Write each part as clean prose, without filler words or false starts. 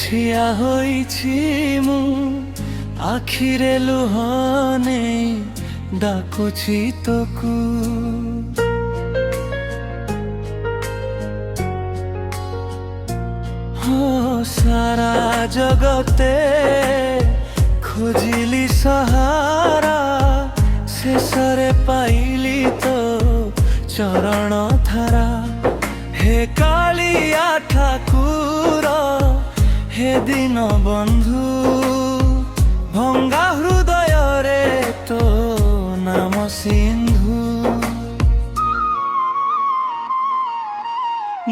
ଠିଆ ହୋଇଛି ମୁଁ ଆଖିରେ ଲୁହ ନେଇ ଡାକୁଛି ତୋକୁ। ସାରା ଜଗତେ ଖୋଜିଲି ସହାରା, ଶେଷରେ ପାଇଲି ତୋ ଚରଣ ଧାରା। ହେ କାଳିଆ ଠାକୁର, ହେ ଦୀନ ବନ୍ଧୁ, ଭଙ୍ଗା ହୃଦୟରେ ତୋ ନାମ ସିନ୍ଧୁ।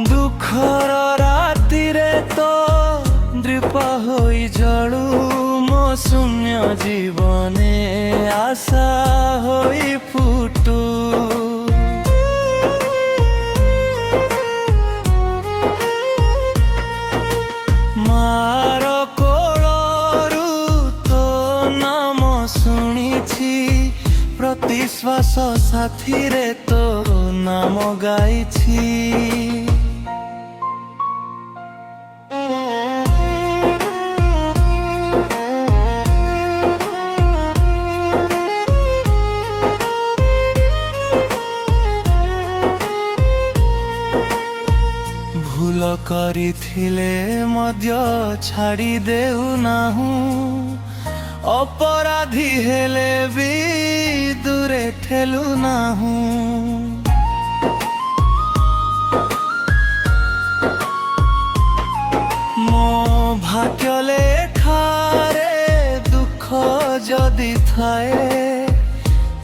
ଦୁଃଖର ରାତିରେ ତୋ ଦୀପ ହୋଇ ଜଳୁ, ମୋ ଶୂନ୍ୟ ଜୀବନେ ଆଶା ହୋଇ ଫୁଟୁ। ମାର କୋଳରୁ ତୋ ନାମ ଶୁଣିଛି, ପ୍ରତି ଶ୍ୱାସ ସାଥିରେ ତୋ ନାମ ଗାଇଛି। ଭୁଲ କରିଥିଲେ ମଧ୍ୟ ଛାଡ଼ି ଦେଉନାହୁଁ, ଅପରାଧୀ ହେଲେ ବି ଦୂରେ ଠେଲୁନାହୁଁ। ମୋ ଭାଗ୍ୟ ଲେଖାରେ ଦୁଃଖ ଯଦି ଥାଏ,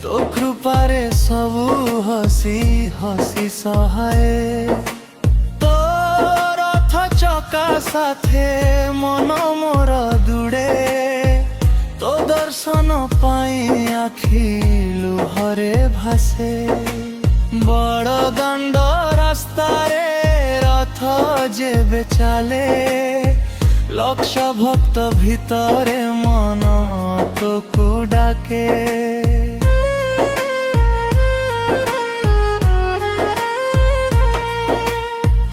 ତୋ କୃପାରେ ସବୁ ହସି ହସି ସହାଏ। ଚକା ସାଥେ ମନ ମୋର ଦୁଡ଼େ, ତୋ ଦର୍ଶନ ପାଇଁ ଆଖି ଲୁହରେ ଭାସେ। ବଡ଼ ଦାଣ୍ଡ ରାସ୍ତାରେ ରଥ ଯେବେ ଚାଲେ, ଲକ୍ଷ ଭକ୍ତ ଭିତରେ ମନ ତୋକୁ ଡାକେ।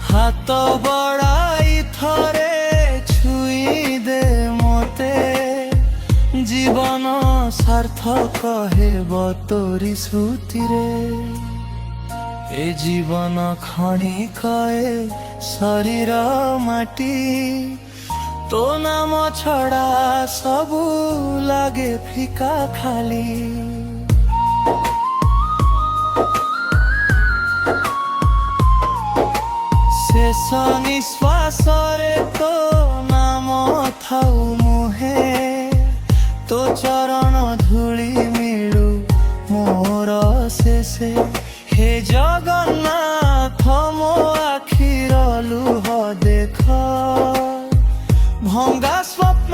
ହାତ ବଢ଼ାଇ ଥରେ ଛୁଇଁ ଦେ ମତେ, ଜୀବନ ସାର୍ଥକ ହେବ ତୋରି ସ୍ମୃତିରେ। ଏ ଜୀବନ କ୍ଷଣିକଏ ଶରୀର ମାଟି, ତୋ ନାମ ଛଡ଼ା ସବୁ ଲାଗେ ଫିକା ଖାଲି। ଶେଷ ନିଶ୍ୱାସରେ ତୋ ନାମ ଥାଉ ମୁହେ, ତୋ ଚରଣ ଧୂଳି ମିଳୁ ମୋର ଶେଷେ। ହେ ଜଗନ୍ନାଥ, ମୋ ଆଖିର ଲୁହ ଦେଖ, ଭଙ୍ଗା ସ୍ୱପ୍ନ